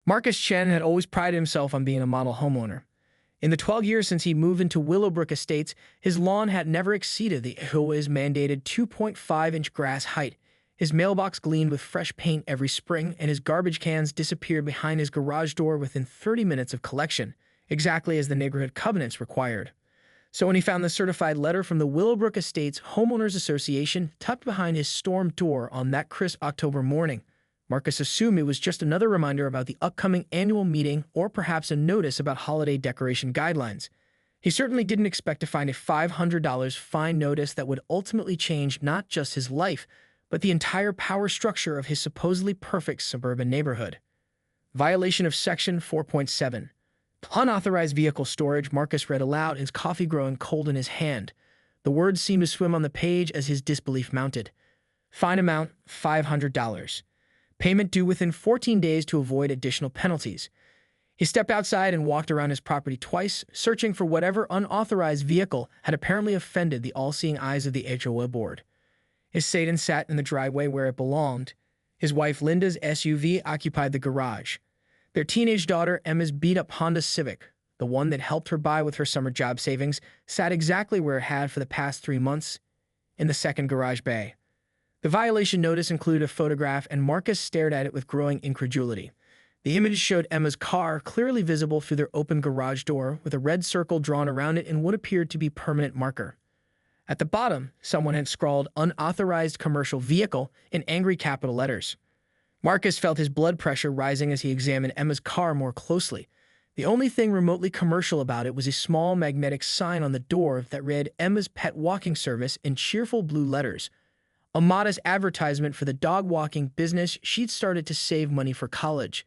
Marcus Chen had always prided himself on being a model homeowner. In the 12 years since he moved into Willowbrook Estates, his lawn had never exceeded the HOA's mandated 2.5-inch grass height. His mailbox gleamed with fresh paint every spring, and his garbage cans disappeared behind his garage door within 30 minutes of collection, exactly as the neighborhood covenants required. So when he found the certified letter from the Willowbrook Estates Homeowners Association tucked behind his storm door on that crisp October morning, Marcus assumed it was just another reminder about the upcoming annual meeting or perhaps a notice about holiday decoration guidelines. He certainly didn't expect to find a $500 fine notice that would ultimately change not just his life, but the entire power structure of his supposedly perfect suburban neighborhood. Violation of Section 4.7. Unauthorized vehicle storage, Marcus read aloud, his coffee growing cold in his hand. The words seemed to swim on the page as his disbelief mounted. Fine amount, $500. Payment due within 14 days to avoid additional penalties. He stepped outside and walked around his property twice, searching for whatever unauthorized vehicle had apparently offended the all-seeing eyes of the HOA board. His sedan sat in the driveway where it belonged. His wife Linda's SUV occupied the garage. Their teenage daughter Emma's beat-up Honda Civic, the one that helped her buy with her summer job savings, sat exactly where it had for the past 3 months, in the second garage bay. The violation notice included a photograph, and Marcus stared at it with growing incredulity. The image showed Emma's car clearly visible through their open garage door, with a red circle drawn around it in what appeared to be permanent marker. At the bottom, someone had scrawled "unauthorized commercial vehicle" in angry capital letters. Marcus felt his blood pressure rising as he examined Emma's car more closely. The only thing remotely commercial about it was a small magnetic sign on the door that read "Emma's Pet Walking Service" in cheerful blue letters. A modest advertisement for the dog walking business she'd started to save money for college.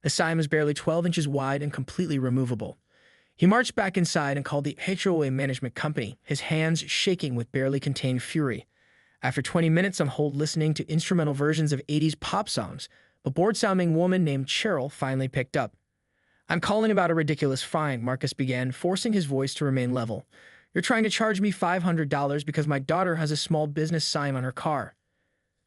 The sign was barely 12 inches wide and completely removable. He marched back inside and called the HOA management company, his hands shaking with barely contained fury. After 20 minutes on hold listening to instrumental versions of 80s pop songs, a bored-sounding woman named Cheryl finally picked up. "I'm calling about a ridiculous fine," Marcus began, forcing his voice to remain level. "You're trying to charge me $500 because my daughter has a small business sign on her car."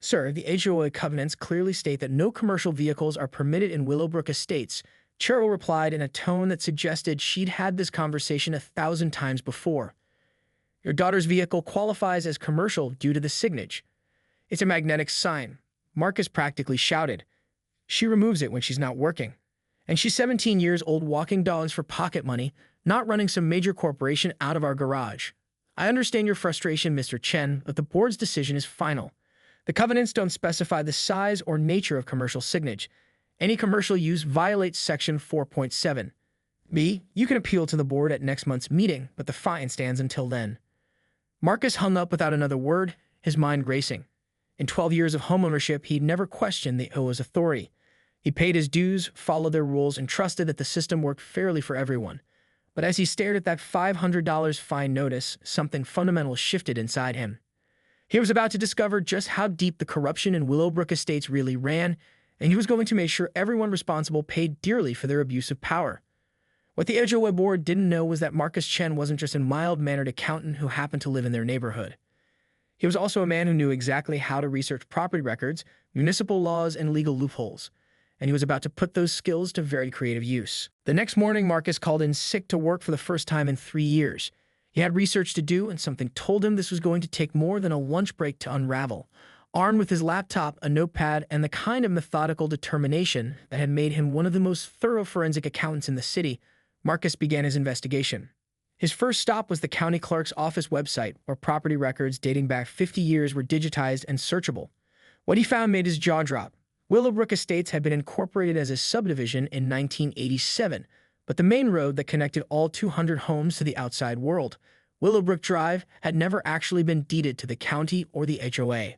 "Sir, the HOA covenants clearly state that no commercial vehicles are permitted in Willowbrook Estates," Cheryl replied in a tone that suggested she'd had this conversation 1,000 times before. "Your daughter's vehicle qualifies as commercial due to the signage. It's a magnetic sign," Marcus practically shouted. "She removes it when she's not working. And she's 17 years old walking dogs for pocket money, not running some major corporation out of our garage. I understand your frustration, Mr. Chen, but the board's decision is final. The covenants don't specify the size or nature of commercial signage. Any commercial use violates Section 4.7. B. You can appeal to the board at next month's meeting, but the fine stands until then." Marcus hung up without another word, his mind racing. In 12 years of homeownership, he'd never questioned the HOA's authority. He paid his dues, followed their rules, and trusted that the system worked fairly for everyone. But as he stared at that $500 fine notice, something fundamental shifted inside him. He was about to discover just how deep the corruption in Willowbrook Estates really ran, and he was going to make sure everyone responsible paid dearly for their abuse of power. What the HOA board didn't know was that Marcus Chen wasn't just a mild-mannered accountant who happened to live in their neighborhood. He was also a man who knew exactly how to research property records, municipal laws, and legal loopholes, and he was about to put those skills to very creative use. The next morning, Marcus called in sick to work for the first time in 3 years. He had research to do, and something told him this was going to take more than a lunch break to unravel. Armed with his laptop, a notepad, and the kind of methodical determination that had made him one of the most thorough forensic accountants in the city, Marcus began his investigation. His first stop was the county clerk's office website, where property records dating back 50 years were digitized and searchable. What he found made his jaw drop. Willowbrook Estates had been incorporated as a subdivision in 1987, but the main road that connected all 200 homes to the outside world, Willowbrook Drive, had never actually been deeded to the county or the HOA.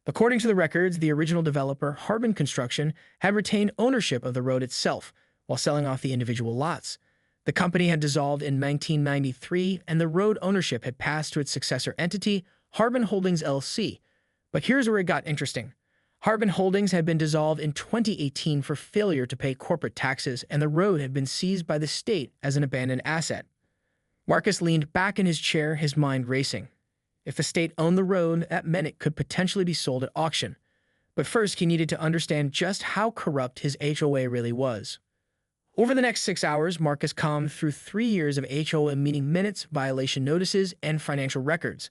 According to the records, the original developer, Harbin Construction, had retained ownership of the road itself, while selling off the individual lots. The company had dissolved in 1993, and the road ownership had passed to its successor entity, Harbin Holdings LC. But here's where it got interesting. Harbin Holdings had been dissolved in 2018 for failure to pay corporate taxes, and the road had been seized by the state as an abandoned asset. Marcus leaned back in his chair, his mind racing. If the state owned the road, that meant it could potentially be sold at auction. But first, he needed to understand just how corrupt his HOA really was. Over the next 6 hours, Marcus combed through 3 years of HOA meeting minutes, violation notices, and financial records.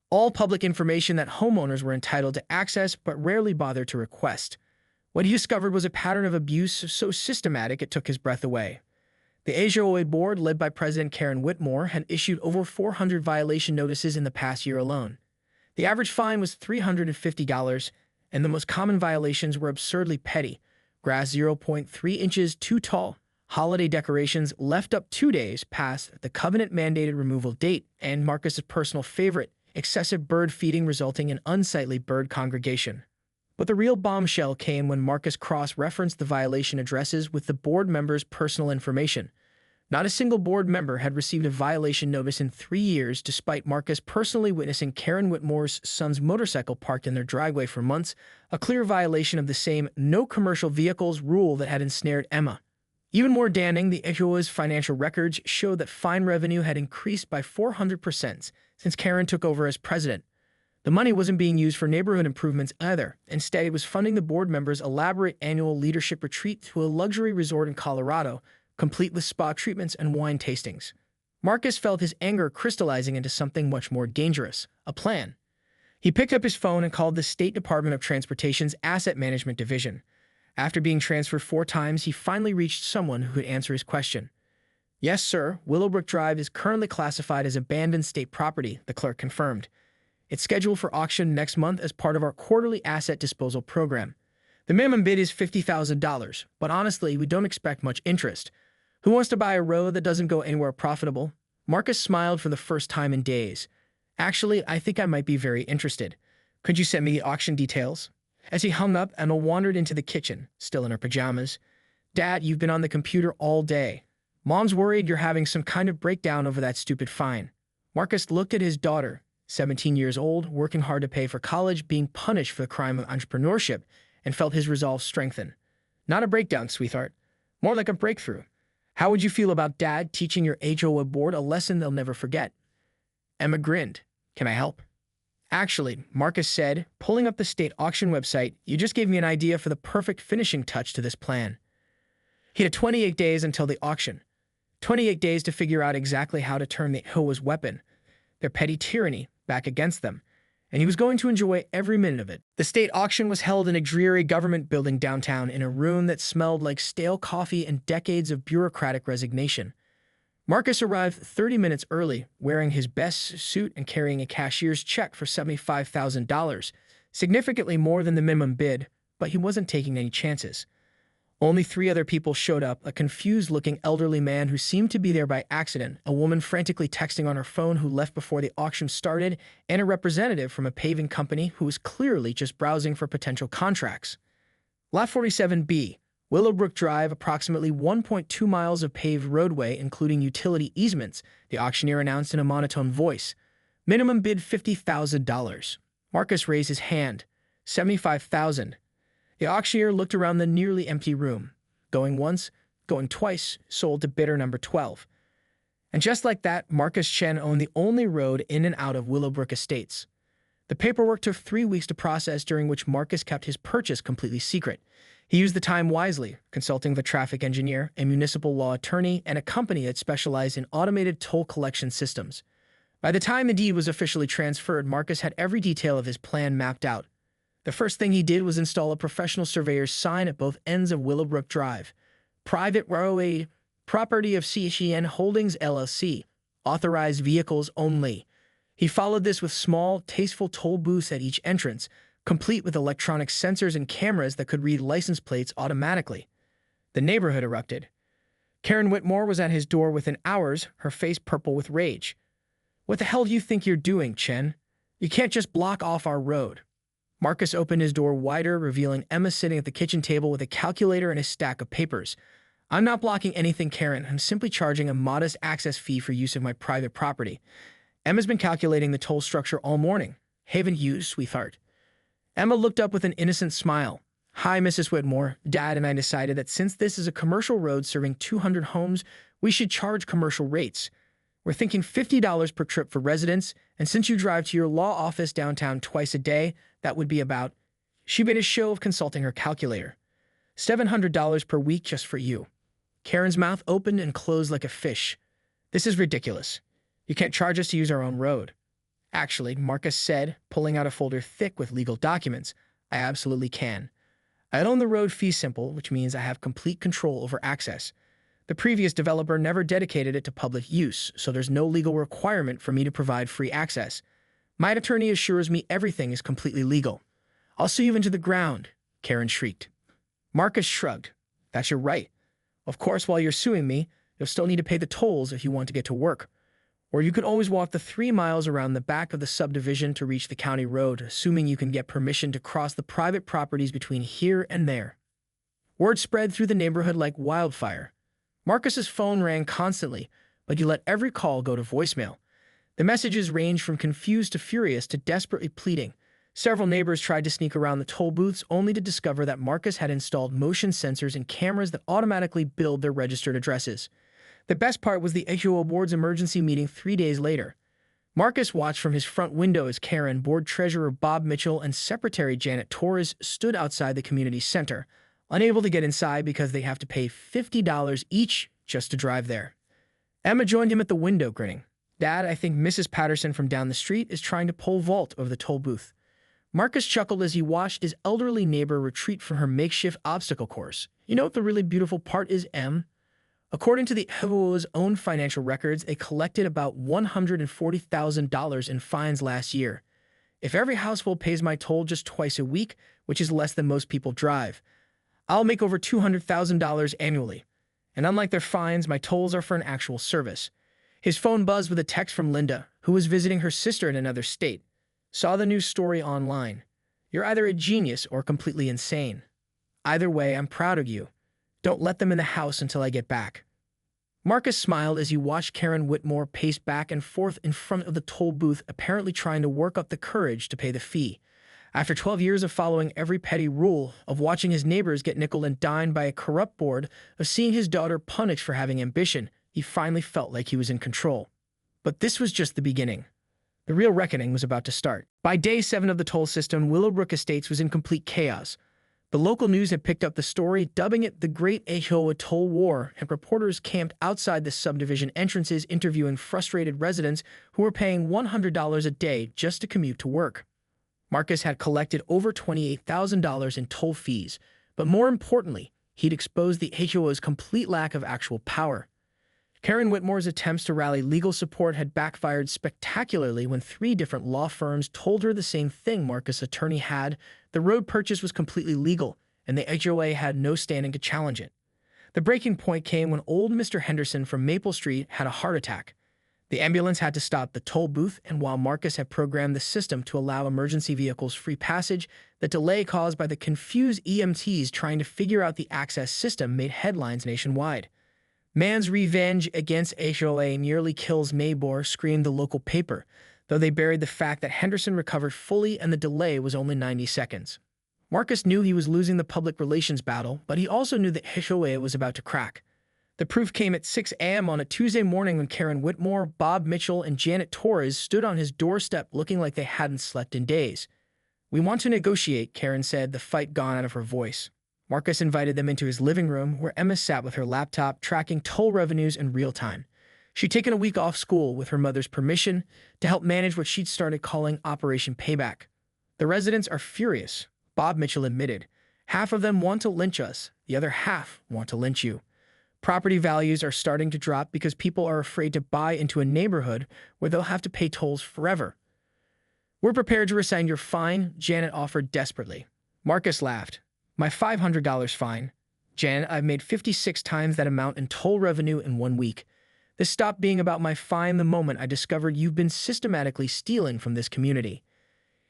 All public information that homeowners were entitled to access but rarely bothered to request. What he discovered was a pattern of abuse so systematic it took his breath away. The HOA board, led by President Karen Whitmore, had issued over 400 violation notices in the past year alone. The average fine was $350, and the most common violations were absurdly petty: grass 0.3 inches too tall, holiday decorations left up 2 days past the covenant-mandated removal date, and Marcus's personal favorite, excessive bird feeding resulting in unsightly bird congregation. But the real bombshell came when Marcus cross-referenced the violation addresses with the board members' personal information. Not a single board member had received a violation notice in 3 years, despite Marcus personally witnessing Karen Whitmore's son's motorcycle parked in their driveway for months, a clear violation of the same no commercial vehicles rule that had ensnared Emma. Even more damning, the HOA's financial records showed that fine revenue had increased by 400% since Karen took over as president. The money wasn't being used for neighborhood improvements either. Instead, it was funding the board members' elaborate annual leadership retreat to a luxury resort in Colorado, complete with spa treatments and wine tastings. Marcus felt his anger crystallizing into something much more dangerous: a plan. He picked up his phone and called the State Department of Transportation's Asset Management Division. After being transferred 4 times, he finally reached someone who could answer his question. "Yes, sir, Willowbrook Drive is currently classified as abandoned state property," the clerk confirmed. "It's scheduled for auction next month as part of our quarterly asset disposal program. The minimum bid is $50,000, but honestly, we don't expect much interest. Who wants to buy a road that doesn't go anywhere profitable?" Marcus smiled for the first time in days. "Actually, I think I might be very interested. Could you send me the auction details?" As he hung up, Emma wandered into the kitchen, still in her pajamas. "Dad, you've been on the computer all day. Mom's worried you're having some kind of breakdown over that stupid fine." Marcus looked at his daughter, 17 years old, working hard to pay for college, being punished for the crime of entrepreneurship, and felt his resolve strengthen. "Not a breakdown, sweetheart. More like a breakthrough. How would you feel about Dad teaching your HOA board a lesson they'll never forget?" Emma grinned. "Can I help?" "Actually," Marcus said, pulling up the state auction website, "you just gave me an idea for the perfect finishing touch to this plan." He had 28 days until the auction. 28 days to figure out exactly how to turn the HOA's weapon, their petty tyranny, back against them, and he was going to enjoy every minute of it. The state auction was held in a dreary government building downtown, in a room that smelled like stale coffee and decades of bureaucratic resignation. Marcus arrived 30 minutes early, wearing his best suit and carrying a cashier's check for $75,000, significantly more than the minimum bid, but he wasn't taking any chances. Only 3 other people showed up: a confused-looking elderly man who seemed to be there by accident, a woman frantically texting on her phone who left before the auction started, and a representative from a paving company who was clearly just browsing for potential contracts. Lot 47B, Willowbrook Drive, approximately 1.2 miles of paved roadway, including utility easements, the auctioneer announced in a monotone voice. Minimum bid $50,000. Marcus raised his hand. $75,000. The auctioneer looked around the nearly empty room. Going once, going twice, sold to bidder number 12. And just like that, Marcus Chen owned the only road in and out of Willowbrook Estates. The paperwork took 3 weeks to process, during which Marcus kept his purchase completely secret. He used the time wisely, consulting with a traffic engineer, a municipal law attorney, and a company that specialized in automated toll collection systems. By the time the deed was officially transferred, Marcus had every detail of his plan mapped out. The first thing he did was install a professional surveyor's sign at both ends of Willowbrook Drive. Private roadway, property of CHEN Holdings LLC, authorized vehicles only. He followed this with small, tasteful toll booths at each entrance, complete with electronic sensors and cameras that could read license plates automatically. The neighborhood erupted. Karen Whitmore was at his door within hours, her face purple with rage. "What the hell do you think you're doing, Chen? You can't just block off our road." Marcus opened his door wider, revealing Emma sitting at the kitchen table with a calculator and a stack of papers. "I'm not blocking anything, Karen. I'm simply charging a modest access fee for use of my private property. Emma's been calculating the toll structure all morning. Haven't you, sweetheart?" Emma looked up with an innocent smile. "Hi, Mrs. Whitmore. Dad and I decided that since this is a commercial road serving 200 homes, we should charge commercial rates. We're thinking $50 per trip for residents, and since you drive to your law office downtown twice a day, that would be about..." She made a show of consulting her calculator. $700 per week just for you. Karen's mouth opened and closed like a fish. This is ridiculous. You can't charge us to use our own road. Actually, Marcus said, pulling out a folder thick with legal documents, I absolutely can. I own the road fee simple, which means I have complete control over access. The previous developer never dedicated it to public use, so there's no legal requirement for me to provide free access. My attorney assures me everything is completely legal. I'll sue you into the ground, Karen shrieked. Marcus shrugged. That's your right. Of course, while you're suing me, you'll still need to pay the tolls if you want to get to work. Or you could always walk the 3 miles around the back of the subdivision to reach the county road, assuming you can get permission to cross the private properties between here and there. Word spread through the neighborhood like wildfire. Marcus's phone rang constantly, but he let every call go to voicemail. The messages ranged from confused to furious to desperately pleading. Several neighbors tried to sneak around the toll booths only to discover that Marcus had installed motion sensors and cameras that automatically billed their registered addresses. The best part was the HOA board's emergency meeting 3 days later. Marcus watched from his front window as Karen, board treasurer Bob Mitchell, and secretary Janet Torres stood outside the community center, unable to get inside because they have to pay $50 each just to drive there. Emma joined him at the window, grinning. Dad, I think Mrs. Patterson from down the street is trying to pole vault over the toll booth. Marcus chuckled as he watched his elderly neighbor retreat from her makeshift obstacle course. You know what the really beautiful part is, Em? According to the HOA's own financial records, they collected about $140,000 in fines last year. If every household pays my toll just twice a week, which is less than most people drive, I'll make over $200,000 annually. And unlike their fines, my tolls are for an actual service. His phone buzzed with a text from Linda, who was visiting her sister in another state. Saw the news story online. You're either a genius or completely insane. Either way, I'm proud of you. Don't let them in the house until I get back. Marcus smiled as he watched Karen Whitmore pace back and forth in front of the toll booth, apparently trying to work up the courage to pay the fee. After 12 years of following every petty rule, of watching his neighbors get nickel and dimed by a corrupt board, of seeing his daughter punished for having ambition, he finally felt like he was in control. But this was just the beginning. The real reckoning was about to start. By day 7 of the toll system, Willowbrook Estates was in complete chaos. The local news had picked up the story, dubbing it the Great HOA Toll War, and reporters camped outside the subdivision entrances interviewing frustrated residents who were paying $100 a day just to commute to work. Marcus had collected over $28,000 in toll fees, but more importantly, he'd exposed the HOA's complete lack of actual power. Karen Whitmore's attempts to rally legal support had backfired spectacularly when 3 different law firms told her the same thing Marcus' attorney had. The road purchase was completely legal, and the HOA had no standing to challenge it. The breaking point came when old Mr. Henderson from Maple Street had a heart attack. The ambulance had to stop the toll booth, and while Marcus had programmed the system to allow emergency vehicles free passage, the delay caused by the confused EMTs trying to figure out the access system made headlines nationwide. Man's revenge against HOA nearly kills neighbor, screamed the local paper, though they buried the fact that Henderson recovered fully and the delay was only 90 seconds. Marcus knew he was losing the public relations battle, but he also knew that HOA was about to crack. The proof came at 6 a.m. on a Tuesday morning when Karen Whitmore, Bob Mitchell, and Janet Torres stood on his doorstep looking like they hadn't slept in days. We want to negotiate, Karen said, the fight gone out of her voice. Marcus invited them into his living room, where Emma sat with her laptop tracking toll revenues in real time. She'd taken a week off school with her mother's permission to help manage what she'd started calling Operation Payback. The residents are furious, Bob Mitchell admitted. Half of them want to lynch us, the other half want to lynch you. Property values are starting to drop because people are afraid to buy into a neighborhood where they'll have to pay tolls forever. We're prepared to rescind your fine, Janet offered desperately. Marcus laughed. My $500 fine. Janet, I've made 56 times that amount in toll revenue in 1 week. This stopped being about my fine the moment I discovered you've been systematically stealing from this community.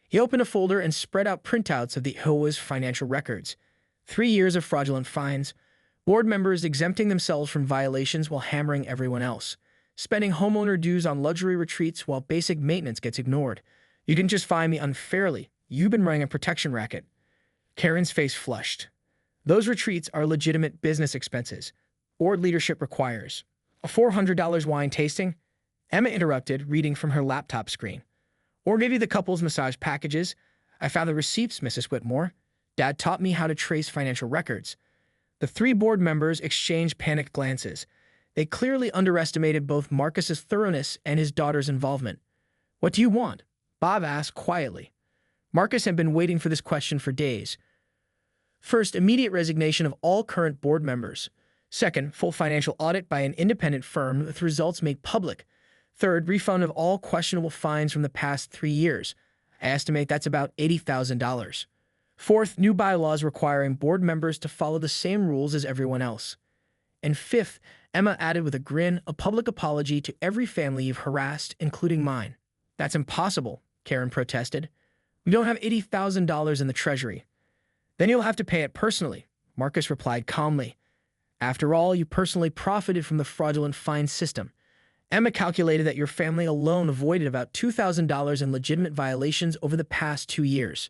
He opened a folder and spread out printouts of the HOA's financial records. 3 years of fraudulent fines, board members exempting themselves from violations while hammering everyone else, spending homeowner dues on luxury retreats while basic maintenance gets ignored. You didn't just fine me unfairly. You've been running a protection racket. Karen's face flushed. Those retreats are legitimate business expenses. Board leadership requires. A $400 wine tasting? Emma interrupted, reading from her laptop screen. Or maybe the couple's massage packages? I found the receipts, Mrs. Whitmore. Dad taught me how to trace financial records." The three board members exchanged panicked glances. They clearly underestimated both Marcus's thoroughness and his daughter's involvement. "What do you want?" Bob asked quietly. Marcus had been waiting for this question for days. First, immediate resignation of all current board members. Second, full financial audit by an independent firm with results made public. Third, refund of all questionable fines from the past 3 years. I estimate that's about $80,000. Fourth, new bylaws requiring board members to follow the same rules as everyone else. And fifth, Emma added with a grin, a public apology to every family you've harassed, including mine. "That's impossible," Karen protested. "We don't have $80,000 in the treasury." "Then you'll have to pay it personally," Marcus replied calmly. "After all, you personally profited from the fraudulent fine system. Emma calculated that your family alone avoided about $2,000 in legitimate violations over the past 2 years.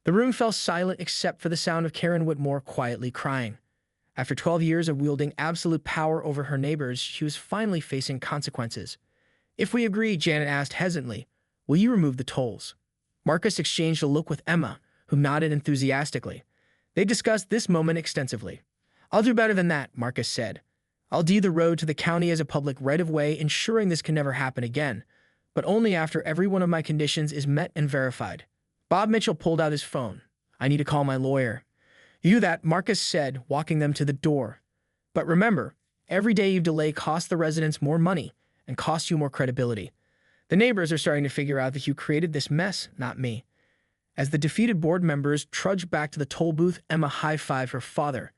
The room fell silent except for the sound of Karen Whitmore quietly crying. After 12 years of wielding absolute power over her neighbors, she was finally facing consequences. "If we agree," Janet asked hesitantly, "will you remove the tolls?" Marcus exchanged a look with Emma, who nodded enthusiastically. They discussed this moment extensively. "I'll do better than that," Marcus said. "I'll deed the road to the county as a public right-of-way, ensuring this can never happen again, but only after every one of my conditions is met and verified." Bob Mitchell pulled out his phone. "I need to call my lawyer." "You do that," Marcus said, walking them to the door. "But remember, every day you delay costs the residents more money and costs you more credibility. The neighbors are starting to figure out that you created this mess, not me." As the defeated board members trudged back to the toll booth, Emma high-fived her father.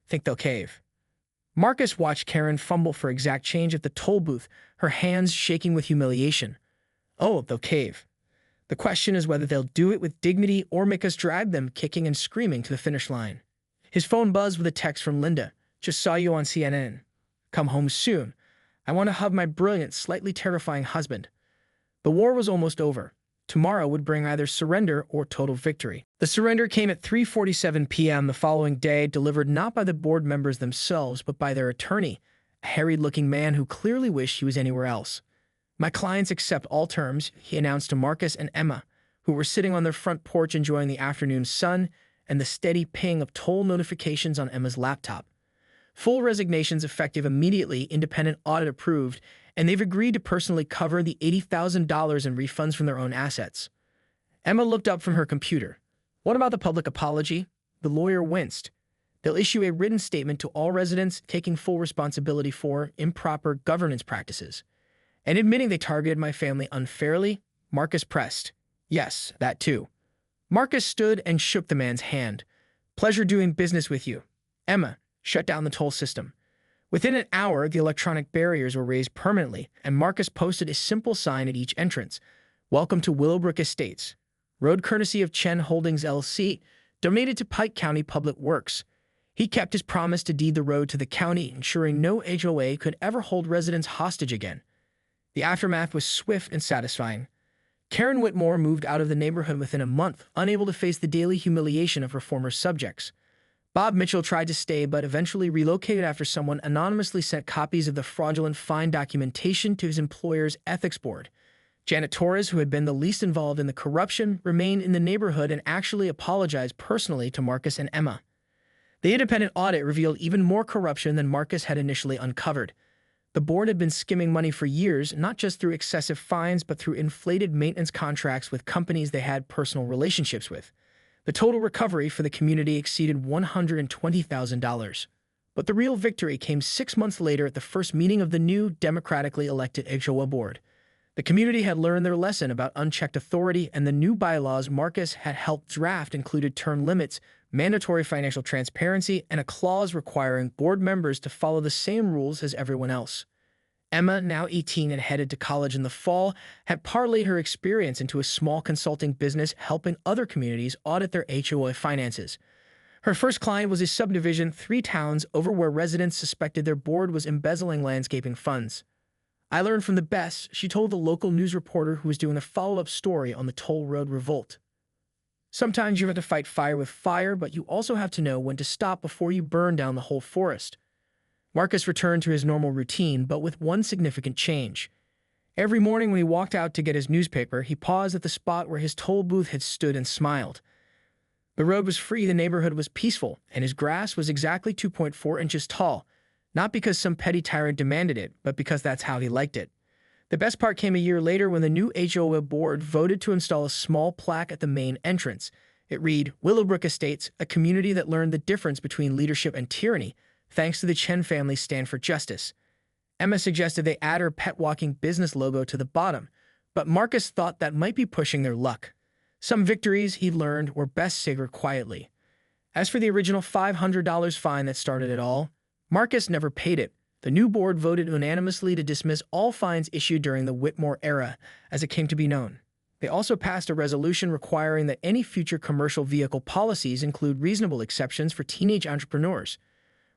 "Think they'll cave?" Marcus watched Karen fumble for exact change at the toll booth, her hands shaking with humiliation. "Oh, they'll cave. The question is whether they'll do it with dignity or make us drag them kicking and screaming to the finish line." His phone buzzed with a text from Linda. "Just saw you on CNN. Come home soon. I want to hug my brilliant, slightly terrifying husband." The war was almost over. Tomorrow would bring either surrender or total victory. The surrender came at 3:47 p.m. the following day, delivered not by the board members themselves, but by their attorney, a harried-looking man who clearly wished he was anywhere else. "My clients accept all terms," he announced to Marcus and Emma, who were sitting on their front porch enjoying the afternoon sun and the steady ping of toll notifications on Emma's laptop. "Full resignations effective immediately, independent audit approved, and they've agreed to personally cover the $80,000 in refunds from their own assets." Emma looked up from her computer. "What about the public apology?" The lawyer winced. "They'll issue a written statement to all residents taking full responsibility for improper governance practices. And admitting they targeted my family unfairly," Marcus pressed. "Yes, that too." Marcus stood and shook the man's hand. "Pleasure doing business with you." Emma, shut down the toll system. Within an hour, the electronic barriers were raised permanently, and Marcus posted a simple sign at each entrance. "Welcome to Willowbrook Estates. Road courtesy of Chen Holdings LC, donated to Pike County Public Works." He kept his promise to deed the road to the county, ensuring no HOA could ever hold residents hostage again. The aftermath was swift and satisfying. Karen Whitmore moved out of the neighborhood within a month, unable to face the daily humiliation of her former subjects. Bob Mitchell tried to stay but eventually relocated after someone anonymously sent copies of the fraudulent fine documentation to his employer's ethics board. Janet Torres, who had been the least involved in the corruption, remained in the neighborhood and actually apologized personally to Marcus and Emma. The independent audit revealed even more corruption than Marcus had initially uncovered. The board had been skimming money for years, not just through excessive fines, but through inflated maintenance contracts with companies they had personal relationships with. The total recovery for the community exceeded $120,000. But the real victory came 6 months later at the first meeting of the new democratically elected HOA board. The community had learned their lesson about unchecked authority, and the new bylaws Marcus had helped draft included term limits, mandatory financial transparency, and a clause requiring board members to follow the same rules as everyone else. Emma, now 18 and headed to college in the fall, had parlayed her experience into a small consulting business helping other communities audit their HOA finances. Her first client was a subdivision 3 towns over where residents suspected their board was embezzling landscaping funds. "I learned from the best," she told the local news reporter who was doing a follow-up story on the toll road revolt. "Sometimes you have to fight fire with fire, but you also have to know when to stop before you burn down the whole forest." Marcus returned to his normal routine, but with one significant change. Every morning when he walked out to get his newspaper, he paused at the spot where his toll booth had stood and smiled. The road was free, the neighborhood was peaceful, and his grass was exactly 2.4 inches tall, not because some petty tyrant demanded it, but because that's how he liked it. The best part came a year later when the new HOA board voted to install a small plaque at the main entrance. It read, "Willowbrook Estates, a community that learned the difference between leadership and tyranny, thanks to the Chen family's stand for justice." Emma suggested they add her pet walking business logo to the bottom, but Marcus thought that might be pushing their luck. Some victories, he learned, were best savored quietly. As for the original $500 fine that started it all, Marcus never paid it. The new board voted unanimously to dismiss all fines issued during the Whitmore era, as it came to be known. They also passed a resolution requiring that any future commercial vehicle policies include reasonable exceptions for teenage entrepreneurs.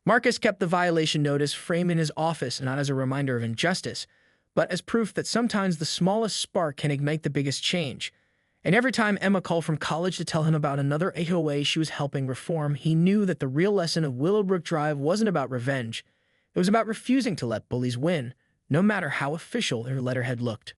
Marcus kept the violation notice framed in his office not as a reminder of injustice, but as proof that sometimes the smallest spark can ignite the biggest change. And every time Emma called from college to tell him about another HOA she was helping reform, he knew that the real lesson of Willowbrook Drive wasn't about revenge. It was about refusing to let bullies win, no matter how official their letterhead looked.